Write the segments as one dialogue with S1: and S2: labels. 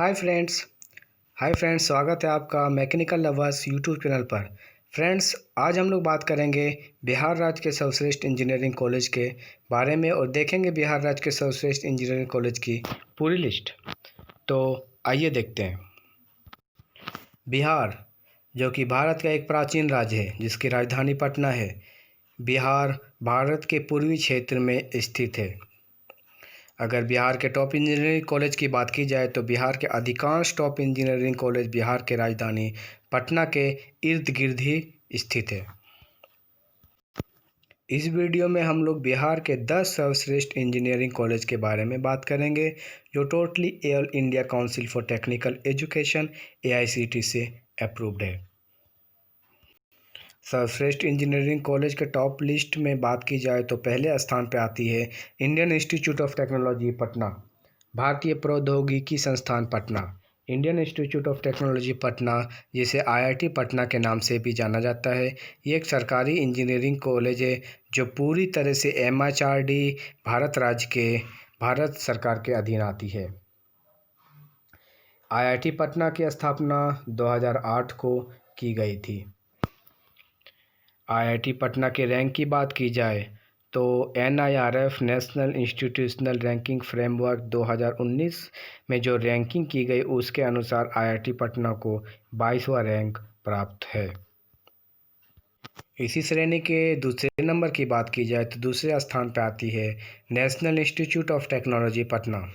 S1: Hi friends hi friends, स्वागत है आपका मैकेनिकल लवर्स यूट्यूब चैनल पर। फ्रेंड्स, आज हम लोग बात करेंगे बिहार राज्य के सर्वश्रेष्ठ इंजीनियरिंग कॉलेज के बारे में और देखेंगे बिहार राज्य के सर्वश्रेष्ठ इंजीनियरिंग कॉलेज की पूरी लिस्ट। तो आइए देखते हैं। बिहार, जो कि भारत का एक प्राचीन राज्य है जिसकी राजधानी पटना है। बिहार भारत के पूर्वी क्षेत्र में स्थित है। अगर बिहार के टॉप इंजीनियरिंग कॉलेज की बात की जाए तो बिहार के अधिकांश टॉप इंजीनियरिंग कॉलेज बिहार के राजधानी पटना के इर्द गिर्द ही स्थित है। इस वीडियो में हम लोग बिहार के 10 सर्वश्रेष्ठ इंजीनियरिंग कॉलेज के बारे में बात करेंगे जो totally all India council for technical education AICTE से अप्रूव्ड है। सर्वश्रेष्ठ इंजीनियरिंग कॉलेज के टॉप लिस्ट में बात की जाए तो पहले स्थान पर आती है Indian institute of technology Patna, भारतीय प्रौद्योगिकी संस्थान Patna, Indian institute of technology Patna जिसे IIT पटना के नाम से भी जाना जाता है। ये एक सरकारी इंजीनियरिंग कॉलेज है जो पूरी तरह से MHRD भारत सरकार के अधीन आती है। IIT पटना की स्थापना 2008 को की गई थी। IIT पटना के रैंक की बात की जाए तो NIRF national institutional ranking framework 2019 में जो रैंकिंग की गई उसके अनुसार IIT पटना को 22वां रैंक प्राप्त है। इसी श्रेणी के दूसरे नंबर की बात की जाए तो दूसरे स्थान पर आती है national institute of technology Patna.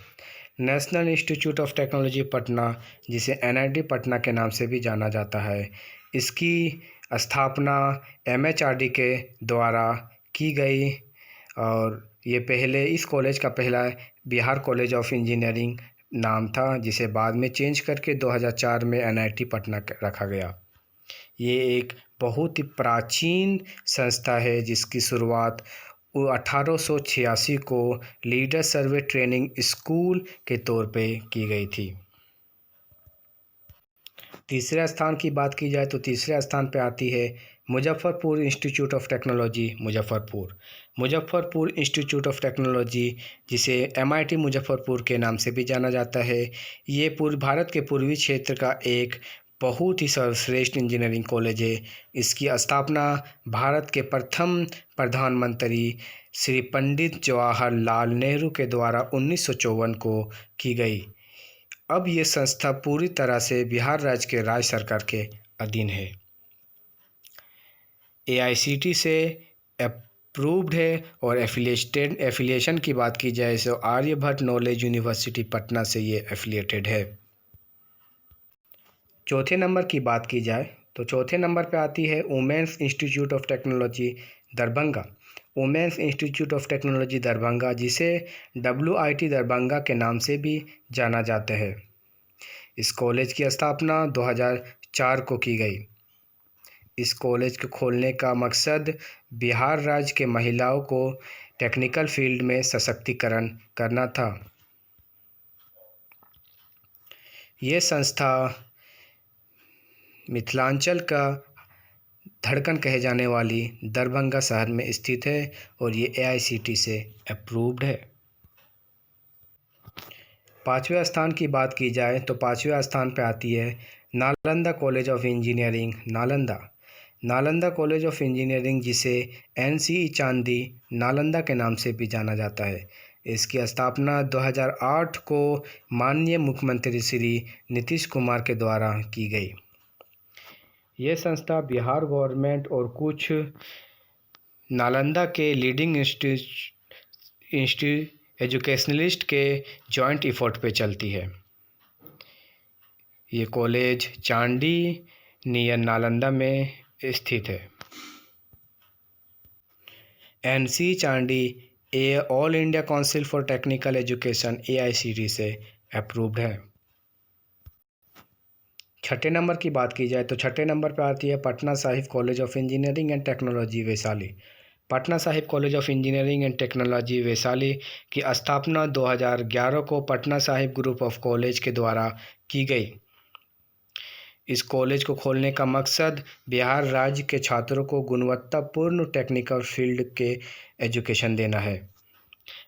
S1: National institute of technology Patna जिसे NIT पटना के नाम से भी जाना जाता है, इसकी स्थापना MHRD के द्वारा की गई और ये पहले इस कॉलेज का पहला बिहार कॉलेज ऑफ इंजीनियरिंग नाम था जिसे बाद में चेंज करके 2004 में NIT पटना रखा गया। ये एक बहुत ही प्राचीन संस्था है जिसकी शुरुआत 1886 को लीडर सर्वे ट्रेनिंग स्कूल के तौर पे की गई थी। तीसरे स्थान की बात की जाए तो तीसरे स्थान पे आती है Muzaffarpur institute of technology Muzaffarpur institute of technology जिसे MIT मुजफ्फरपुर के नाम से भी जाना जाता है। ये भारत के पूर्वी क्षेत्र का एक बहुत ही सर्वश्रेष्ठ इंजीनियरिंग कॉलेज है। इसकी स्थापना भारत के प्रथम प्रधानमंत्री श्री पंडित जवाहरलाल नेहरू के द्वारा 1954 को की गई। अब ये संस्था पूरी तरह से बिहार राज्य के राज्य सरकार के अधीन है। AICTE से अप्रूव्ड है और एफिलिएशन की बात की जाए तो आर्यभट्ट नॉलेज यूनिवर्सिटी पटना से ये एफिलिएटेड है। चौथे नंबर की बात की जाए तो चौथे नंबर पे आती है women's institute of technology Darbhanga. Women's institute of technology Darbhanga जिसे WIT दरभंगा के नाम से भी जाना जाता है। इस कॉलेज की स्थापना 2004 को की गई। इस कॉलेज को खोलने का मकसद बिहार राज्य के महिलाओं को टेक्निकल फील्ड में सशक्तिकरण करना था। ये संस्था मिथिलांचल का धड़कन कहे जाने वाली दरभंगा शहर में स्थित है और ये AICTE से अप्रूव्ड है। पाँचवें स्थान की बात की जाए तो पाँचवें स्थान पर आती है Nalanda college of engineering Nalanda college of engineering जिसे NCE चांदी नालंदा के नाम से भी जाना जाता है। इसकी स्थापना 2008 को माननीय मुख्यमंत्री श्री नीतीश कुमार के द्वारा की गई। ये संस्था बिहार गवर्नमेंट और कुछ नालंदा के लीडिंग एजुकेशनलिस्ट के जॉइंट एफर्ट पे चलती है। ये कॉलेज चांडी नियर नालंदा में स्थित है। NCE Chandi all India council for technical education AICTE से अप्रूव्ड है। छठे नंबर की बात की जाए तो छठे नंबर पर आती है Patna Sahib college of engineering and technology Vaishali. Patna Sahib college of engineering and technology Vaishali की स्थापना 2011 को Patna Sahib group of college के द्वारा की गई। इस कॉलेज को खोलने का मकसद बिहार राज्य के छात्रों को गुणवत्तापूर्ण टेक्निकल फील्ड के एजुकेशन देना है।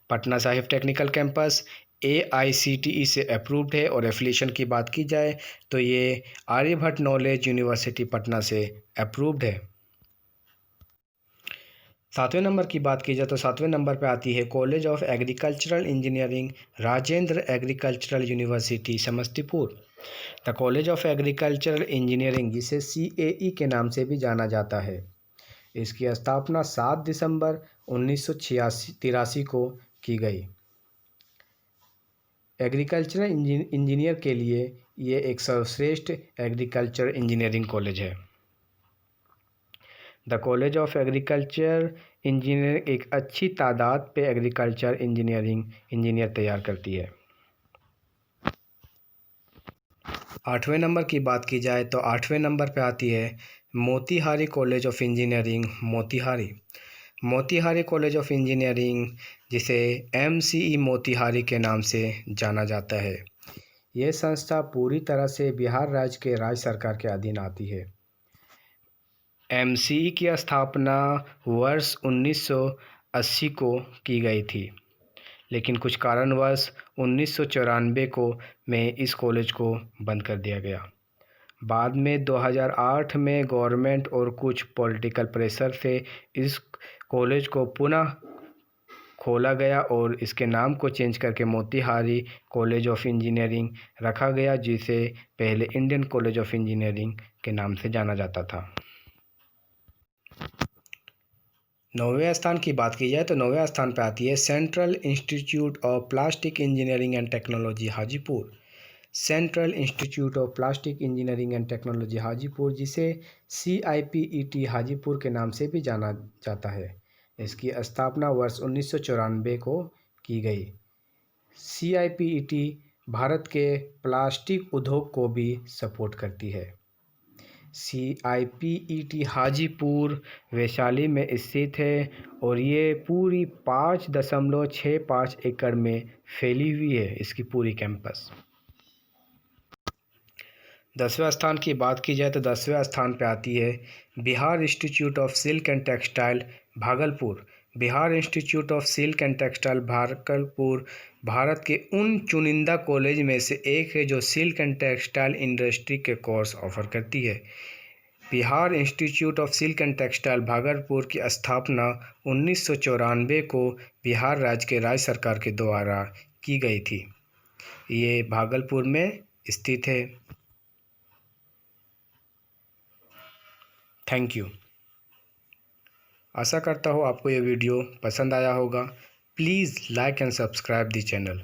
S1: Patna Sahib technical campus AICTE से अप्रूव्ड है। और एफिलिएशन की बात की जाए तो ये आर्यभट्ट नॉलेज यूनिवर्सिटी पटना से अप्रूव्ड है। 7वें नंबर की बात की जाए तो 7वें नंबर पे आती है college of agricultural engineering Rajendra agricultural university Samastipur. The college of agricultural engineering, जिसे CAE के नाम से भी जाना जाता है, इसकी स्थापना 7 दिसंबर 1983 को की गई। एग्रीकल्चरल इंजीनियर के लिए ये एक सर्वश्रेष्ठ एग्रीकल्चर इंजीनियरिंग कॉलेज है। The college of agriculture engineering एक अच्छी तादाद पे एग्रीकल्चर इंजीनियर तैयार करती है। 8वें नंबर की बात की जाए तो 8वें नंबर पे आती है Motihari college of engineering Motihari. Motihari college of engineering, जिसे MCE मोतीहारी के नाम से जाना जाता है, यह संस्था पूरी तरह से बिहार राज्य के राज्य सरकार के अधीन आती है। MCE की स्थापना वर्ष 1980 को की गई थी, लेकिन कुछ कारणवश 1994 को में इस कॉलेज को बंद कर दिया गया। बाद में 2008 में गवर्नमेंट और कुछ पॉलिटिकल प्रेशर से इस कॉलेज को पुनः खोला गया और इसके नाम को चेंज करके मोतीहारी कॉलेज ऑफ इंजीनियरिंग रखा गया, जिसे पहले इंडियन कॉलेज ऑफ इंजीनियरिंग के नाम से जाना जाता था। 9वें स्थान की बात की जाए तो 9वें स्थान पर आती है central institute of plastic engineering and technology Hajipur. Central institute of plastic engineering and technology Hajipur, जिसे CIPET हाजीपुर के नाम से भी जाना जाता है, इसकी स्थापना वर्ष 1994 को की गई। CIPET भारत के प्लास्टिक उद्योग को भी सपोर्ट करती है। CIPET हाजीपुर वैशाली में स्थित है और ये पूरी 5.65 एकड़ में फैली हुई है, इसकी पूरी कैंपस। 10वें स्थान की बात की जाए तो 10वें स्थान पे आती है Bihar institute of silk and textile Bhagalpur. Bihar institute of silk and textile Bhagalpur Bharat के उन चुनिंदा कॉलेज में से एक है जो सिल्क एंड टेक्सटाइल इंडस्ट्री के कोर्स ऑफर करती है। Bihar institute of silk and textile Bhagalpur की स्थापना 1994 को बिहार राज्य के राज्य सरकार के द्वारा की गई थी। ये भागलपुर में स्थित है। Thank you. आशा करता हूँ आपको ये वीडियो पसंद आया होगा। Please like and subscribe the channel.